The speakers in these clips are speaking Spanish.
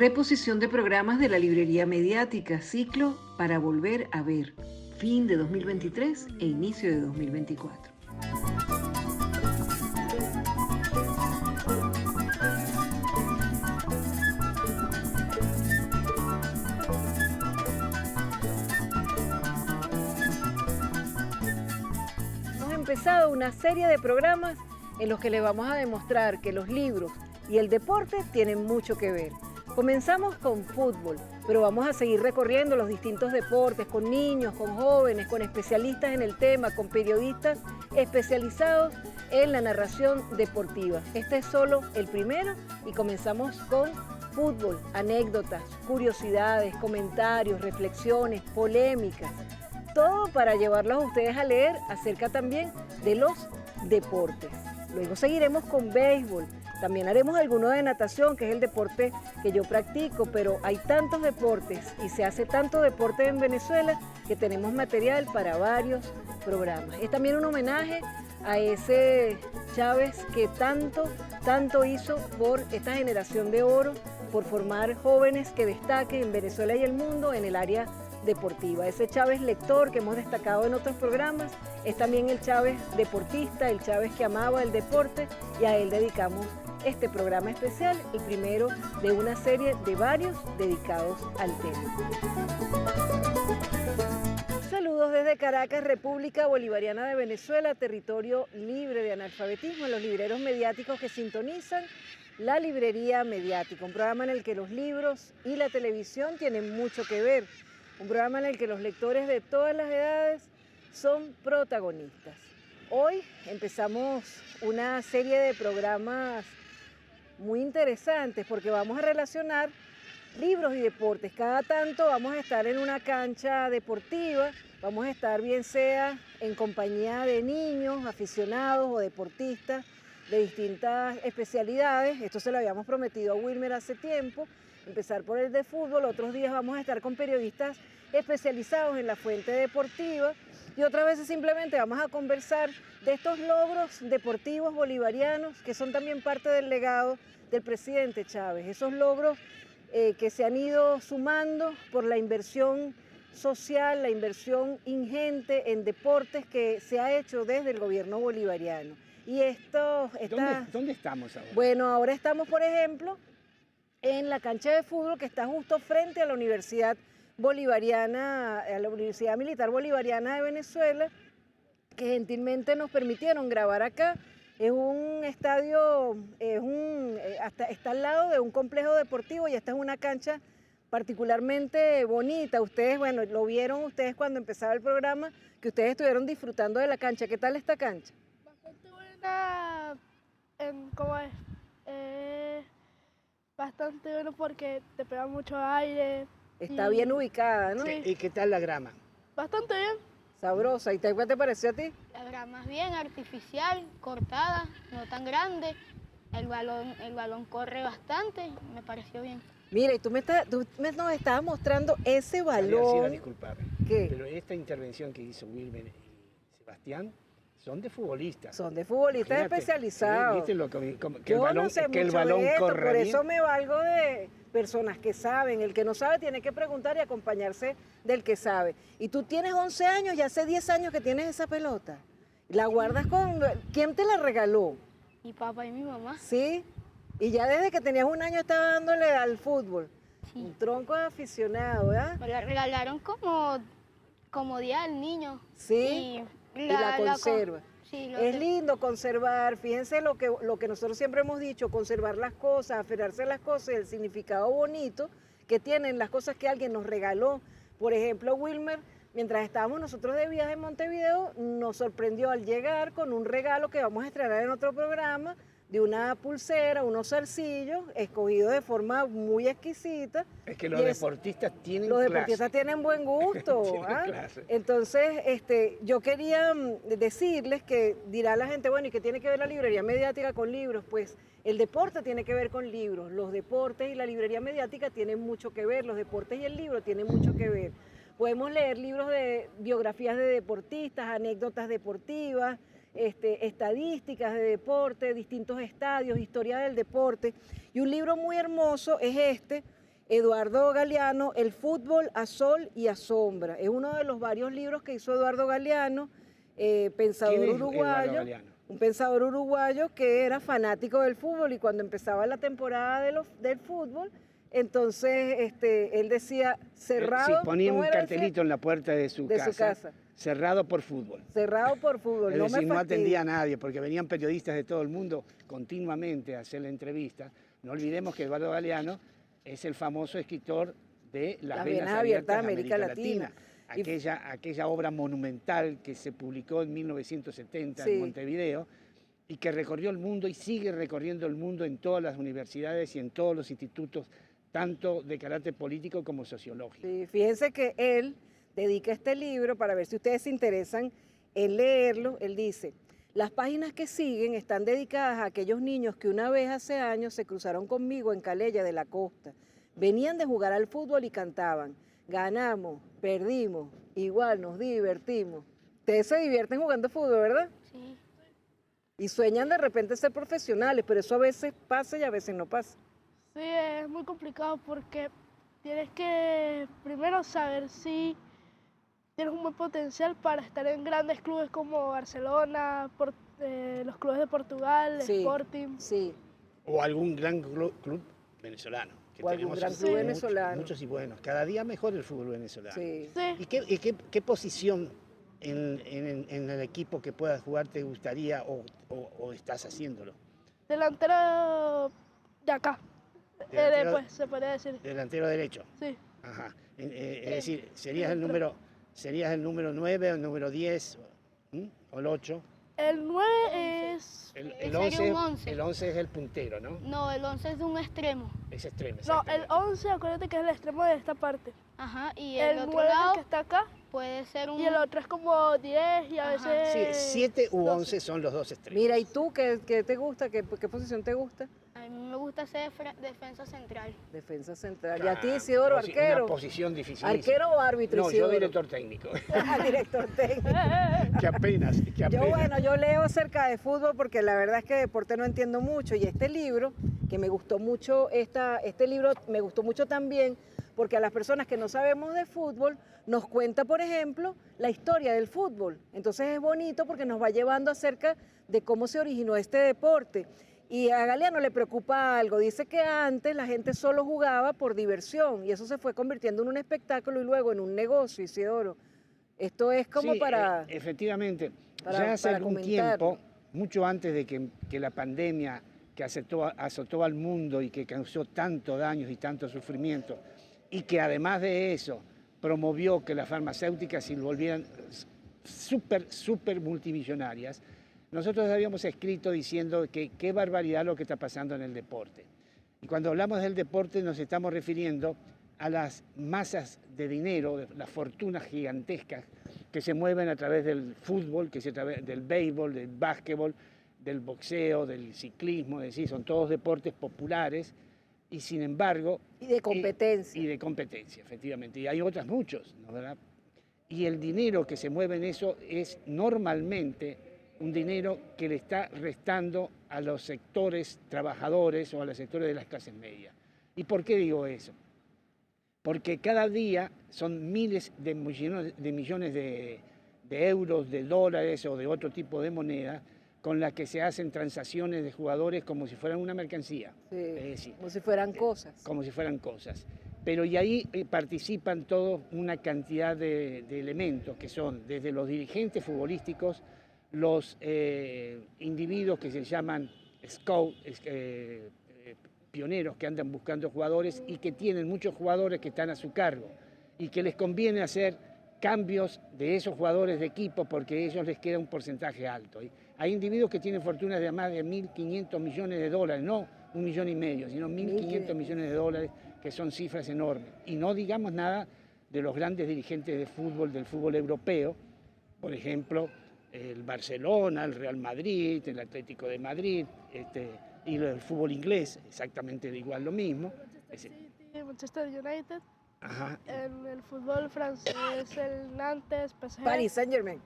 Reposición de programas de la librería mediática, ciclo Para Volver a Ver, fin de 2023 e inicio de 2024. Hemos empezado una serie de programas en los que les vamos a demostrar que los libros y el deporte tienen mucho que ver. Comenzamos con fútbol, pero vamos a seguir recorriendo los distintos deportes con niños, con jóvenes, con especialistas en el tema, con periodistas especializados en la narración deportiva. Este es solo el primero y comenzamos con fútbol, anécdotas, curiosidades, comentarios, reflexiones, polémicas. Todo para llevarlos a ustedes a leer acerca también de los deportes. Luego seguiremos con béisbol. También haremos alguno de natación, que es el deporte que yo practico, pero hay tantos deportes y se hace tanto deporte en Venezuela que tenemos material para varios programas. Es también un homenaje a ese Chávez que tanto hizo por esta generación de oro, por formar jóvenes que destaquen en Venezuela y el mundo en el área deportiva. Ese Chávez lector que hemos destacado en otros programas es también el Chávez deportista, el Chávez que amaba el deporte, y a él dedicamos este programa especial, el primero de una serie de varios dedicados al tema. Saludos desde Caracas, República Bolivariana de Venezuela, territorio libre de analfabetismo, los libreros mediáticos que sintonizan la librería mediática, un programa en el que los libros y la televisión tienen mucho que ver, un programa en el que los lectores de todas las edades son protagonistas. Hoy empezamos una serie de programas muy interesantes porque vamos a relacionar libros y deportes. Cada tanto vamos a estar en una cancha deportiva, vamos a estar bien sea en compañía de niños, aficionados o deportistas de distintas especialidades. Esto se lo habíamos prometido a Wilmer hace tiempo, empezar por el de fútbol. Otros días vamos a estar con periodistas especializados en la fuente deportiva y otras veces simplemente vamos a conversar de estos logros deportivos bolivarianos que son también parte del legado del presidente Chávez, esos logros que se han ido sumando por la inversión social, la inversión ingente en deportes que se ha hecho desde el gobierno bolivariano. Y esto está... ¿Dónde estamos ahora? Bueno, ahora estamos, por ejemplo, en la cancha de fútbol que está justo frente a la Universidad Bolivariana, a la Universidad Militar Bolivariana de Venezuela, que gentilmente nos permitieron grabar acá. Es un estadio, está al lado de un complejo deportivo y esta es una cancha particularmente bonita. Ustedes, bueno, lo vieron ustedes cuando empezaba el programa, que ustedes estuvieron disfrutando de la cancha. ¿Qué tal esta cancha? Bastante buena, ¿cómo es? Bastante bueno porque te pega mucho aire. Está bien ubicada, ¿no? Sí. ¿Y qué tal la grama? Bastante bien. Sabrosa. ¿Y qué te pareció a ti? La grama es bien artificial, cortada, no tan grande. El balón corre bastante, me pareció bien. Mira, y tú nos estabas mostrando ese Alcira, balón. disculpame. ¿Qué? Pero esta intervención que hizo Wilmer y Sebastián son de futbolistas. Son de futbolistas Imagínate, especializados. ¿viste lo que el Yo balón, no sé que el mucho balón de esto, corra por bien? eso me valgo de personas que saben. El que no sabe tiene que preguntar y acompañarse del que sabe. Y tú tienes 11 años y hace 10 años que tienes esa pelota. ¿La guardas con...? ¿Quién te la regaló? Mi papá y mi mamá. ¿Sí? Y ya desde que tenías un año estaba dándole al fútbol. Sí. Un tronco de aficionado, ¿verdad? Me la regalaron como día del niño. Sí, y la conserva. Sí, Es lindo conservar, fíjense lo que nosotros siempre hemos dicho, conservar las cosas, aferrarse a las cosas, el significado bonito que tienen las cosas que alguien nos regaló. Por ejemplo, Wilmer, mientras estábamos nosotros de viaje en Montevideo, nos sorprendió al llegar con un regalo que vamos a estrenar en otro programa, de una pulsera, unos zarcillos, escogidos de forma muy exquisita. Es que los deportistas tienen Los clase. deportistas tienen buen gusto. Tienen ¿ah? clase. Entonces, yo quería decirles que dirá la gente, bueno, ¿y qué tiene que ver la librería mediática con libros? Pues el deporte tiene que ver con libros. Los deportes y la librería mediática tienen mucho que ver. Los deportes y el libro tienen mucho que ver. Podemos leer libros de biografías de deportistas, anécdotas deportivas, estadísticas de deporte, distintos estadios, historia del deporte. Y un libro muy hermoso es Eduardo Galeano, El fútbol a sol y a sombra. Es uno de los varios libros que hizo Eduardo Galeano, pensador ¿Quién es Eduardo uruguayo. Galeano? Un pensador uruguayo que era fanático del fútbol y cuando empezaba la temporada del fútbol, entonces él decía cerrado. Sí, ponía ¿cómo un era? cartelito en la puerta de su casa. Cerrado por fútbol. Cerrado por fútbol. Es No decir, me no fastidies. atendía a nadie porque venían periodistas de todo el mundo continuamente a hacer la entrevista. No olvidemos que Eduardo Galeano es el famoso escritor de Las venas abiertas de América Latina. Aquella obra monumental que se publicó en 1970 en Montevideo y que recorrió el mundo y sigue recorriendo el mundo en todas las universidades y en todos los institutos, tanto de carácter político como sociológico. Sí, fíjense que él dedica este libro, para ver si ustedes se interesan en leerlo, él dice: las páginas que siguen están dedicadas a aquellos niños que una vez hace años se cruzaron conmigo en Calella de la Costa. Venían de jugar al fútbol y cantaban: ganamos, perdimos, igual nos divertimos. Ustedes se divierten jugando fútbol, ¿verdad? Sí. Y sueñan de repente ser profesionales, pero eso a veces pasa y a veces no pasa. Sí, es muy complicado porque tienes que primero saber si tienes un buen potencial para estar en grandes clubes como Barcelona, los clubes de Portugal, Sí, Sporting. Sí. O algún gran club venezolano. Que O algún tenemos gran club muchos, venezolano. Muchos y buenos. Cada día mejor el fútbol venezolano. Sí. Sí, ¿Y qué posición en el equipo que puedas jugar te gustaría o estás haciéndolo? delantero de acá, Delantero- pues se podría decir. Delantero derecho. Sí. Ajá. Es decir, serías el número 9 o el número 10 o el 8. El 9 es... El Sería 11, un 11. el 11 es el puntero, ¿no? No, el 11 es de un extremo. Es extremo. No, el exactamente. 11, acuérdate que es el extremo de esta parte. Ajá, y El el otro 9 lado que está acá puede ser un... y el otro es como 10 y a Ajá. veces... Sí, 7 u 12. 11 son los dos extremos. Mira, ¿y tú qué te gusta? ¿Qué posición te gusta? A mí me gusta ser defensa central. Defensa central. ¿Y a ti, Isidoro, Una arquero? posición difícil. ¿Arquero o árbitro, No, yo Isidoro? director técnico. Director técnico. que apenas. Yo leo acerca de fútbol porque la verdad es que de deporte no entiendo mucho y este libro, que me gustó mucho, este libro me gustó mucho también porque a las personas que no sabemos de fútbol nos cuenta, por ejemplo, la historia del fútbol. Entonces es bonito porque nos va llevando acerca de cómo se originó este deporte. Y a Galeano le preocupa algo, dice que antes la gente solo jugaba por diversión y eso se fue convirtiendo en un espectáculo y luego en un negocio, Isidoro. Esto es como Sí, para... efectivamente, para- ya hace para algún comentarlo. tiempo, mucho antes de que la pandemia que azotó al mundo y que causó tantos daños y tanto sufrimiento, y que además de eso promovió que las farmacéuticas se volvieran súper multimillonarias, nosotros habíamos escrito diciendo que qué barbaridad lo que está pasando en el deporte. Y cuando hablamos del deporte nos estamos refiriendo a las masas de dinero, de las fortunas gigantescas que se mueven a través del fútbol, que se a través del béisbol, del básquetbol, del boxeo, del ciclismo, es decir, son todos deportes populares y sin embargo... Y de competencia. Y de competencia, efectivamente. Y hay otras muchos, ¿no, verdad? Y el dinero que se mueve en eso es normalmente un dinero que le está restando a los sectores trabajadores o a los sectores de las clases medias. ¿Y por qué digo eso? Porque cada día son miles de millones de euros, de dólares o de otro tipo de moneda con las que se hacen transacciones de jugadores como si fueran una mercancía. Sí, Es decir, como si fueran cosas. como si fueran cosas. Pero y ahí participan todos una cantidad de elementos que son desde los dirigentes futbolísticos, los individuos que se llaman scouts, pioneros que andan buscando jugadores y que tienen muchos jugadores que están a su cargo y que les conviene hacer cambios de esos jugadores de equipo porque a ellos les queda un porcentaje alto. Hay individuos que tienen fortunas de más de 1.500 millones de dólares, no 1,5 millones, sino 1.500 millones de dólares, que son cifras enormes. Y no digamos nada de los grandes dirigentes de fútbol, del fútbol europeo, por ejemplo, el Barcelona, el Real Madrid, el Atlético de Madrid, y el fútbol inglés, exactamente igual lo mismo. Manchester United. Ajá. En el fútbol francés, el Nantes, PSG. Paris Saint-Germain.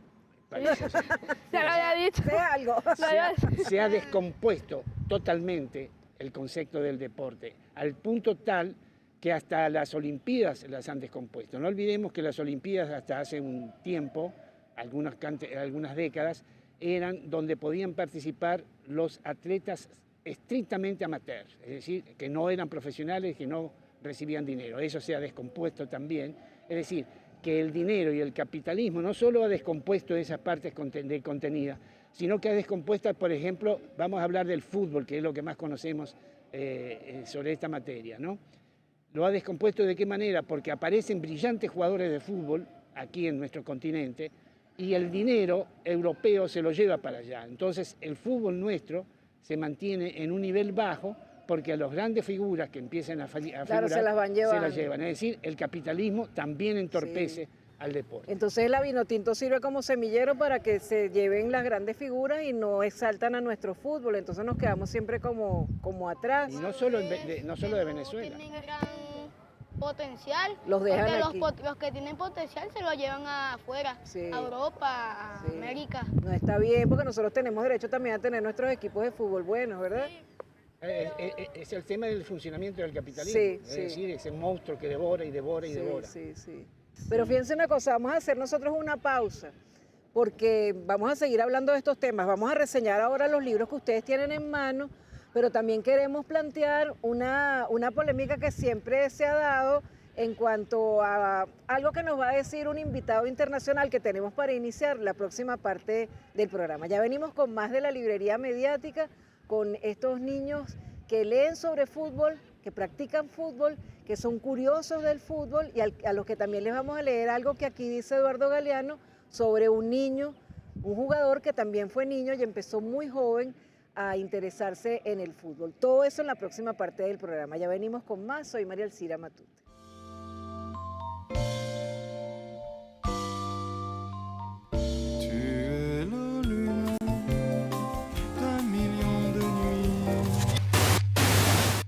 Ya lo había dicho. Sea algo. Se ha descompuesto totalmente el concepto del deporte, al punto tal que hasta las Olimpiadas las han descompuesto. No olvidemos que las Olimpiadas hasta hace un tiempo, algunas décadas, eran donde podían participar los atletas estrictamente amateurs, es decir, que no eran profesionales, que no recibían dinero. Eso se ha descompuesto también. Es decir, que el dinero y el capitalismo no solo ha descompuesto esas partes de contenida, sino que ha descompuesto, por ejemplo, vamos a hablar del fútbol, que es lo que más conocemos sobre esta materia, ¿no? Lo ha descompuesto ¿de qué manera? Porque aparecen brillantes jugadores de fútbol aquí en nuestro continente y el dinero europeo se lo lleva para allá. Entonces el fútbol nuestro se mantiene en un nivel bajo porque a las grandes figuras que empiezan a figurar claro, se las llevan. Es decir, el capitalismo también entorpece al deporte. Entonces el Vinotinto sirve como semillero para que se lleven las grandes figuras y no exaltan a nuestro fútbol, entonces nos quedamos siempre como atrás. Y no solo de Venezuela. Tienen gran potencial, los dejan aquí. Los que tienen potencial se lo llevan afuera, a Europa, a América. No está bien porque nosotros tenemos derecho también a tener nuestros equipos de fútbol buenos, ¿verdad? Es el tema del funcionamiento del capitalismo, es decir, ese monstruo que devora y devora y devora. Pero fíjense una cosa, vamos a hacer nosotros una pausa, porque vamos a seguir hablando de estos temas, vamos a reseñar ahora los libros que ustedes tienen en mano, pero también queremos plantear una polémica que siempre se ha dado en cuanto a algo que nos va a decir un invitado internacional que tenemos para iniciar la próxima parte del programa. Ya venimos con más de la librería mediática, con estos niños que leen sobre fútbol, que practican fútbol, que son curiosos del fútbol y a los que también les vamos a leer algo que aquí dice Eduardo Galeano sobre un niño, un jugador que también fue niño y empezó muy joven a interesarse en el fútbol. Todo eso en la próxima parte del programa. Ya venimos con más. Soy María Elcira Matute.